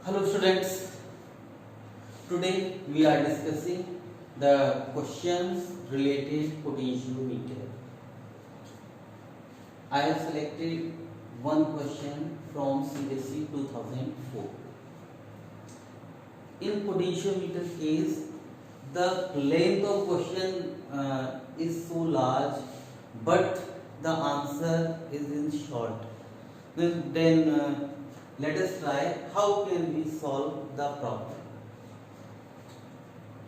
Hello students, today we are discussing the questions related potentiometer. I have selected one question from CBSE 2004. In potentiometer case, the length of question is so large, but the answer is in short. Then let us try how can we solve the problem.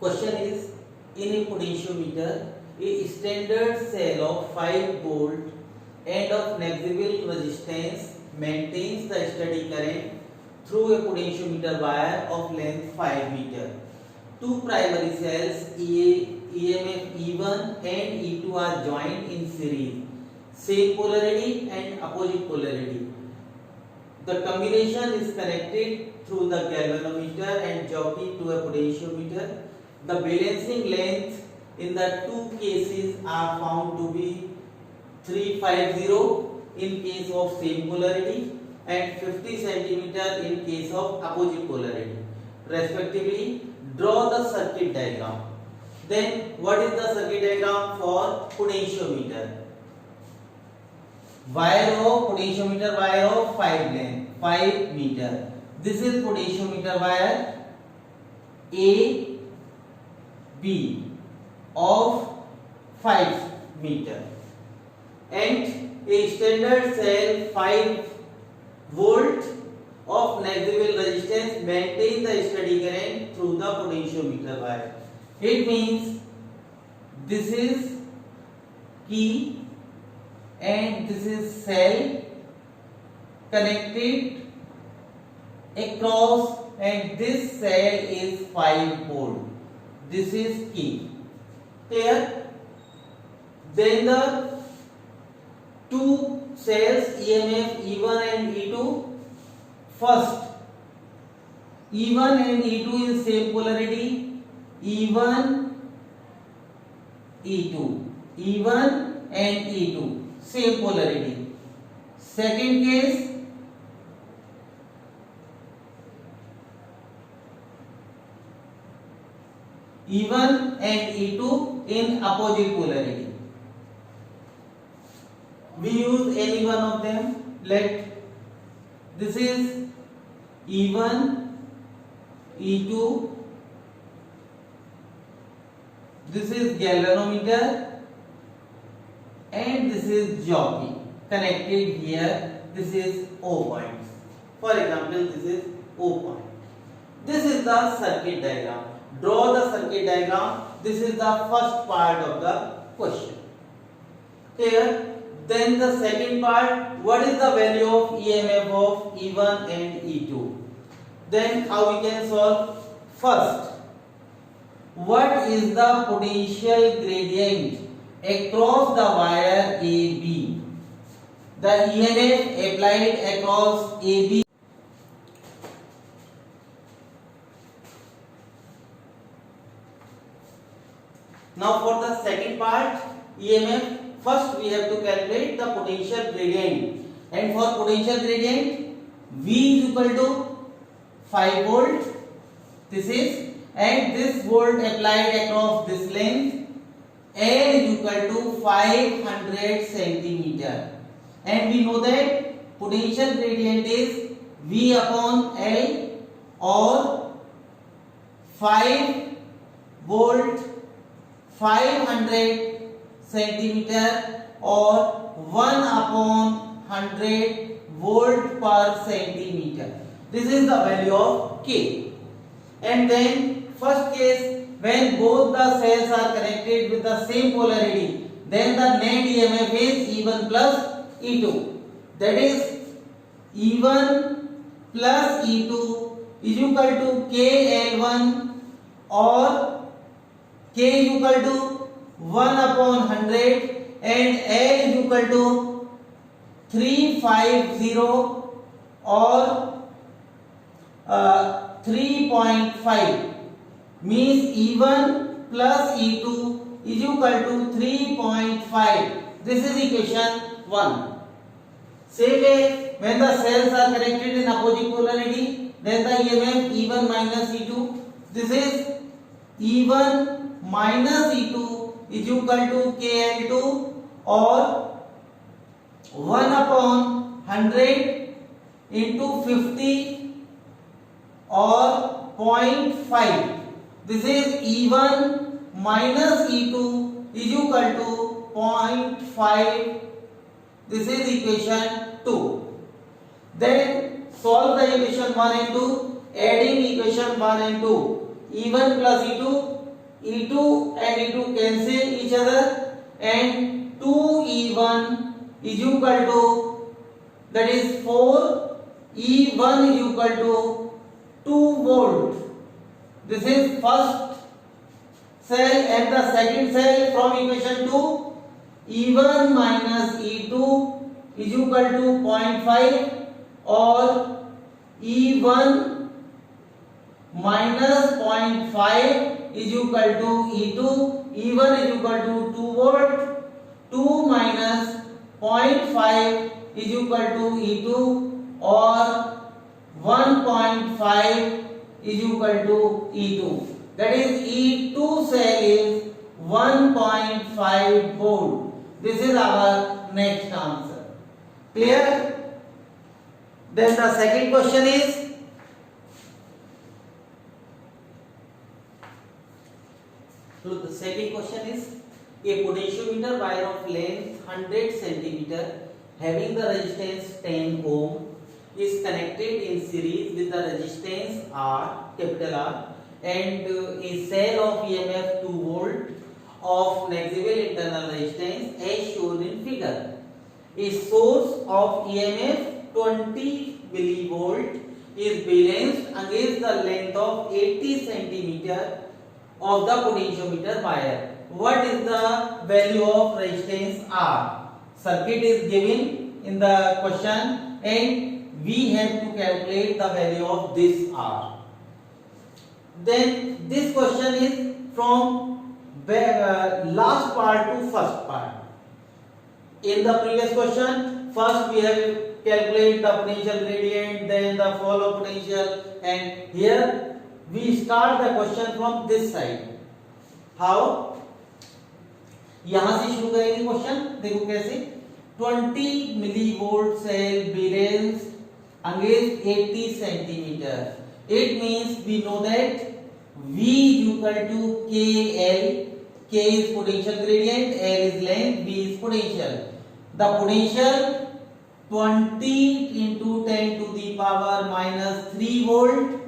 Question is, in a potentiometer, a standard cell of 5 volt and of negligible resistance maintains the steady current through a potentiometer wire of length 5 meter. Two primary cells EMF E1 and E2 are joined in series, same polarity and opposite polarity. The combination is connected through the galvanometer and jockey to a potentiometer. The balancing length in the two cases are found to be 350 in case of same polarity and 50 cm in case of opposite polarity, respectively. Draw the circuit diagram. Then what is the circuit diagram for potentiometer? Potentiometer wire of 5 meter. This is potentiometer wire A B of 5 meter, and a standard cell 5 volt of negligible resistance maintain the steady current through the potentiometer wire. It means this is key and this is cell connected across, and this cell is 5 volt. This is key. Here, then the two cells EMF E1 and E2. First, E1 and E2 in same polarity. E1, E2. E1 and E2 same polarity. Second case, E1 and E2 in opposite polarity. We use any one of them. Let this is E1, E2. This is galvanometer and this is jockey connected here. This is O points. For example, this is O point. This is the circuit diagram. Draw the circuit diagram. This is the first part of the question. Here, then the second part, what is the value of EMF of E1 and E2? Then how we can solve? First, what is the potential gradient across the wire AB? The EMF applied across AB. Now for the second part, EMF, first we have to calculate the potential gradient, and for potential gradient V is equal to 5 volt, this is, and this volt applied across this length, L is equal to 500 centimeter, and we know that potential gradient is V upon L, or 5 volt 500 centimeter, or 1 upon 100 volt per centimeter. This is the value of K. And then first case, when both the cells are connected with the same polarity, then the net EMF is E1 plus E2. That is E1 plus E2 is equal to KL1, or K is equal to 1 upon 100 and L is equal to 350, or 3.5, means E1 plus E2 is equal to 3.5. This is equation 1. Same way, when the cells are connected in opposite polarity, then the EMF E1 minus E2. This is E1 minus E2 is equal to KL2 or 1 upon 100 into 50 or 0.5. This is E1 minus E2 is equal to 0.5. This is equation 2. Then solve the equation 1 and 2. Adding equation 1 and 2. E1 plus E2. E2 and E2 cancel each other. And 2E1 is equal to, that is 4. E1 is equal to 2 volt. This is first cell and the second cell from equation 2. E1 minus E2 is equal to 0.5 or E1 minus 0.5 is equal to E2. E1 is equal to 2 volt. 2 minus 0.5 is equal to E2 or 1.5 is equal to E2. That is E2 cell is 1.5 volt. This is our next answer. Clear? Then the second question is, so the second question is, a potentiometer wire of length 100 cm having the resistance 10 ohm is connected in series with the resistance R, capital R, and a cell of EMF 2 volt of negligible internal resistance as shown in figure. A source of EMF 20 millivolt is balanced against the length of 80 cm of the potentiometer wire. What is the value of resistance R? Circuit is given in the question and we have to calculate the value of this R. Then this question is from last part to first part. In the previous question, first we have calculated the potential gradient, then the fall of potential, and here we start the question from this side. How? यहां से शुरू करेंगे question. देखो कैसे. 20 millivolt cell balanced against 80 centimeter. It means we know that V is equal to KL. K is potential gradient, L is length, V is potential. The potential 20 into 10 to the power minus 3 volt.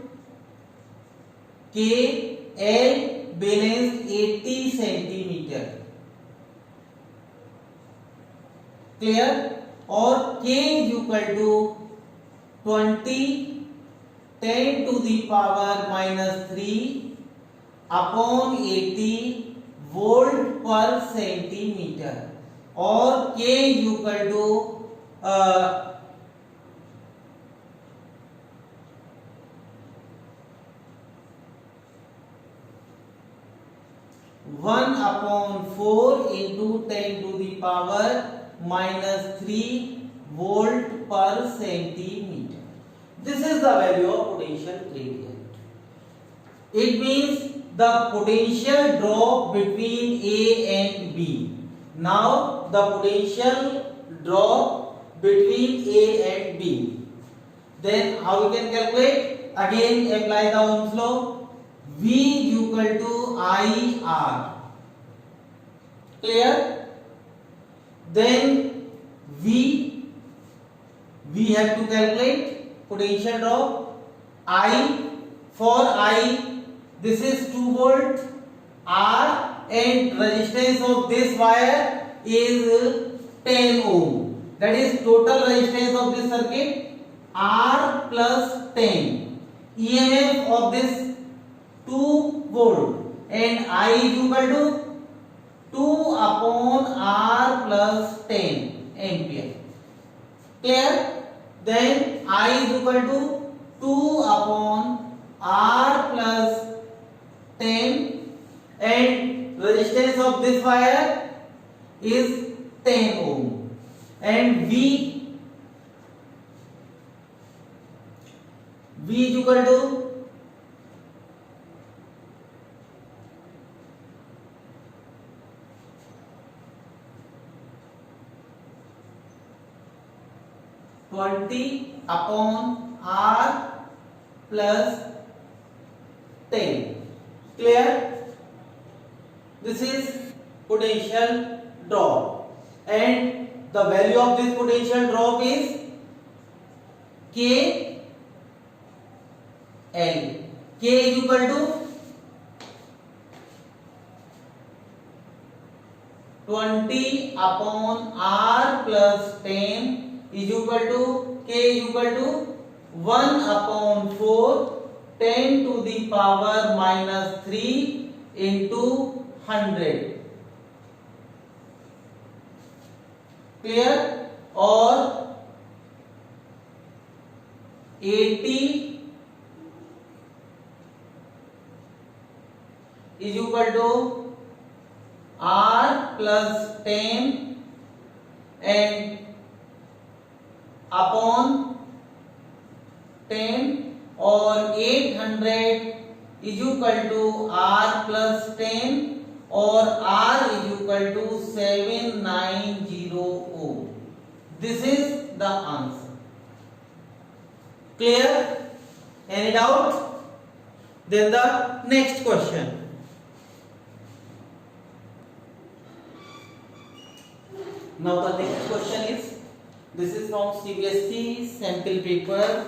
K, L balanced 80 centimeter. Clear? Or K is equal to 20 10 to the power minus 3 upon 80 volt per centimeter, or K is equal to 1 upon 4 into 10 to the power minus 3 volt per centimeter. This is the value of potential gradient. It means the potential drop between A and B. Now the potential drop between A and B. Then how we can calculate? Again apply the Ohm's law. V is equal to IR. Clear? Then we have to calculate potential drop. I, for I, this is 2 volt. R, and resistance of this wire is 10 ohm. That is total resistance of this circuit R plus 10. EMF of this 2 volt, and I is equal to 2 upon R plus 10 ampere. Clear? Then I is equal to 2 upon R plus 10, and resistance of this wire is 10 ohm, and V V is equal to 20 upon R plus 10. Clear? This is potential drop, and the value of this potential drop is K L. K is equal to 20 upon R plus 10 is equal to K is equal to 1 upon 4 10 to the power minus 3 into 100. Clear? Or 80 is equal to R plus 10 and upon 10, or 800 is equal to R plus 10 or R is equal to 790 ohm. This is the answer. Clear? Any doubt? Then the next question. Now the next question is, this is from CBSE sample paper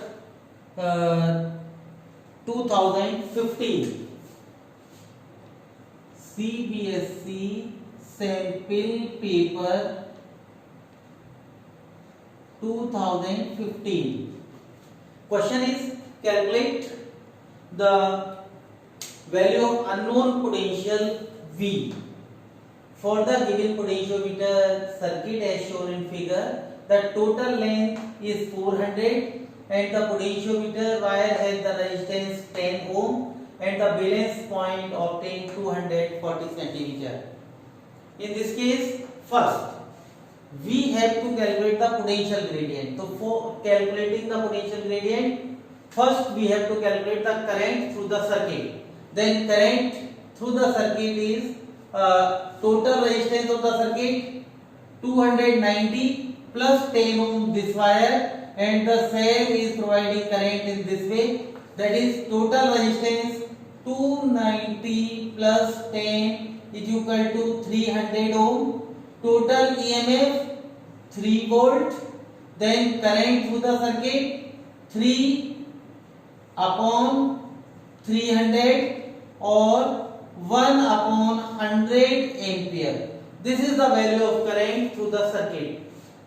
2015. CBSE sample paper 2015. Question is, calculate the value of unknown potential V. For the given potentiometer circuit as shown in figure, the total length is 400 and the potentiometer wire has the resistance 10 ohm and the balance point obtained 240 centimeter. In this case, first we have to calculate the potential gradient. So for calculating the potential gradient, first we have to calculate the current through the circuit. Then current through the circuit is total resistance of the circuit 290 plus 10 ohm this wire, and the cell is providing current in this way, that is total resistance 290 plus 10 is equal to 300 ohm, total EMF 3 volt, then current through the circuit 3 upon 300 or 1 upon 100 ampere. This is the value of current through the circuit.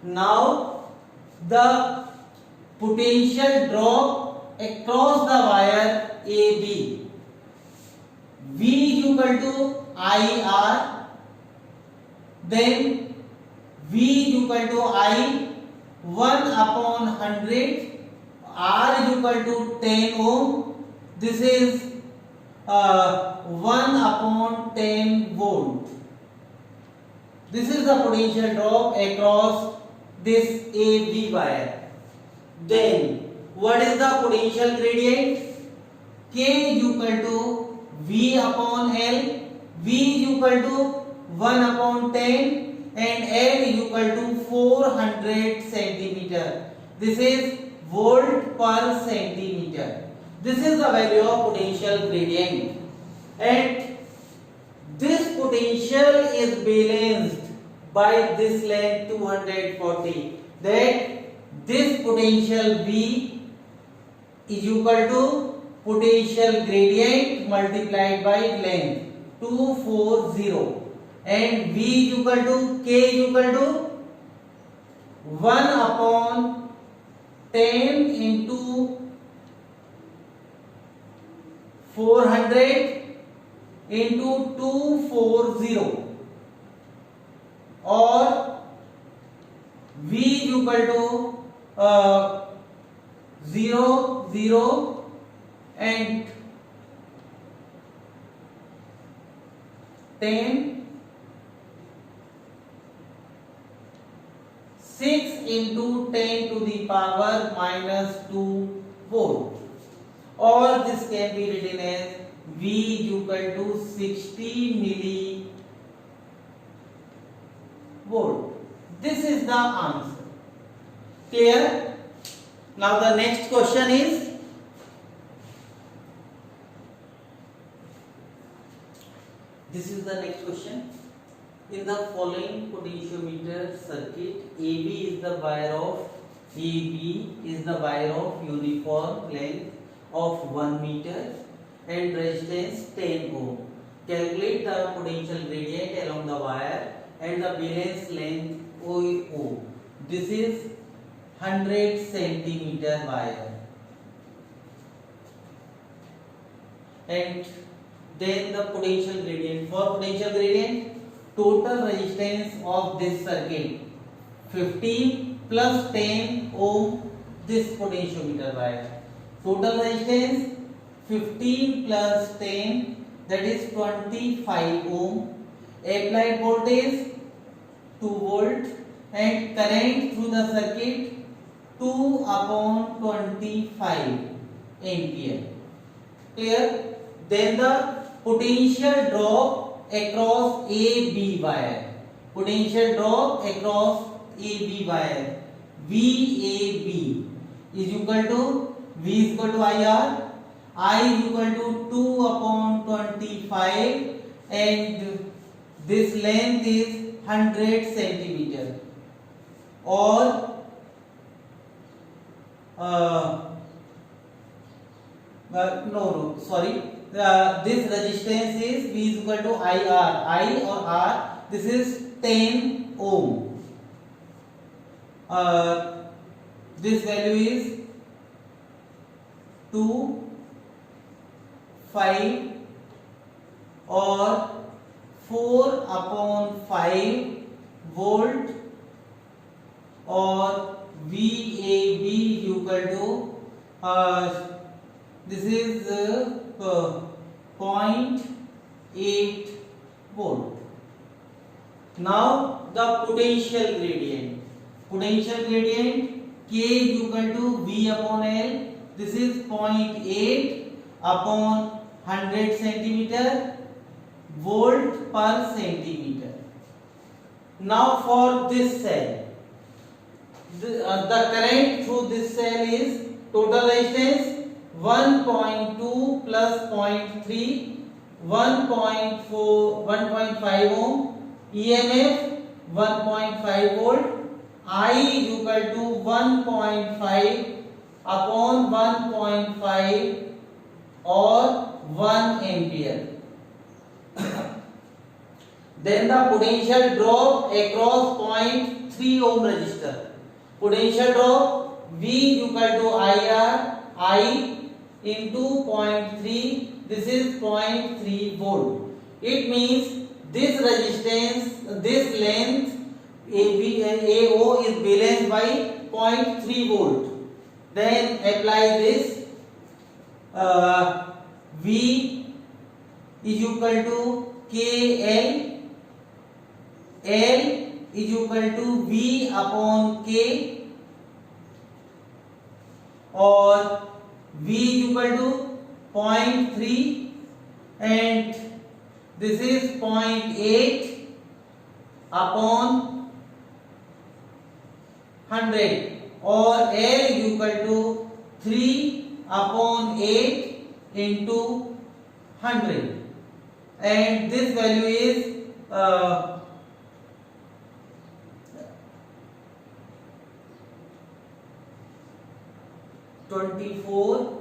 Now the potential drop across the wire AB. V is equal to IR, then V is equal to I 1 upon 100, R is equal to 10 ohm. This is 1 upon 10 volt. This is the potential drop across this AB wire. Then what is the potential gradient? K is equal to V upon L. V is equal to 1 upon 10 and L is equal to 400 centimeter. This is volt per centimeter. This is the value of potential gradient, and this potential is balanced by this length 240. That this potential V is equal to potential gradient multiplied by length 240, and V is equal to K is equal to 1 upon 10 into 400 into 240, or V is equal to 0 0 and 10, 6 into 10 to the power minus 2 volt. or this can be written as V equal to 60 millivolt. This is the answer. Clear? Now the next question is, this is the next question. In the following potentiometer circuit, AB is the wire of uniform length of 1 meter and resistance 10 ohm. Calculate the potential gradient along the wire and the balance length OO. This is 100 centimeter wire, and then the potential gradient. For potential gradient, total resistance of this circuit 15 plus 10 ohm, this potentiometer wire. Total resistance 15 plus 10, that is 25 ohm. Applied voltage 2 volt and current through the circuit 2 upon 25 ampere. Clear? Then the potential drop across AB wire. Potential drop across AB wire. VAB is equal to V is equal to IR. I is equal to 2 upon 25 and this length is 100 centimeter, or this resistance is V is equal to IR. I or R, this is 10 ohm. This value is 2, 5 or 4 upon 5 volt, or VAB equal to this is 0.8 volt. Now the potential gradient. Potential gradient K equal to V upon L. This is 0.8 upon 100 centimeter volt per centimeter. Now for this cell, the current through this cell is total resistance 1.2 plus 0.3, 1.5 ohm, EMF 1.5 volt, I equal to 1.5 upon 1.5 or 1 ampere. Then the potential drop across 0.3 ohm resistor. Potential drop V equal to IR, I into 0.3, this is 0.3 volt. It means this resistance, this length AO is balanced by 0.3 volt. Then apply this V is equal to KL, L is equal to V upon K, or V is equal to 0.3 and this is 0.8 upon 100, or L is equal to 3 upon 8 into 100, and this value is 24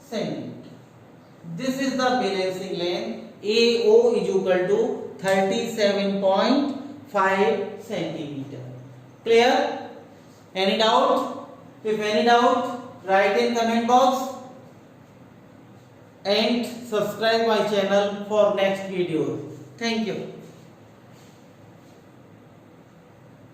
centimeter. This is the balancing length. AO is equal to 37.5 centimeter. Clear? Any doubt? If any doubt, write in comment box and subscribe my channel for next video. Thank you.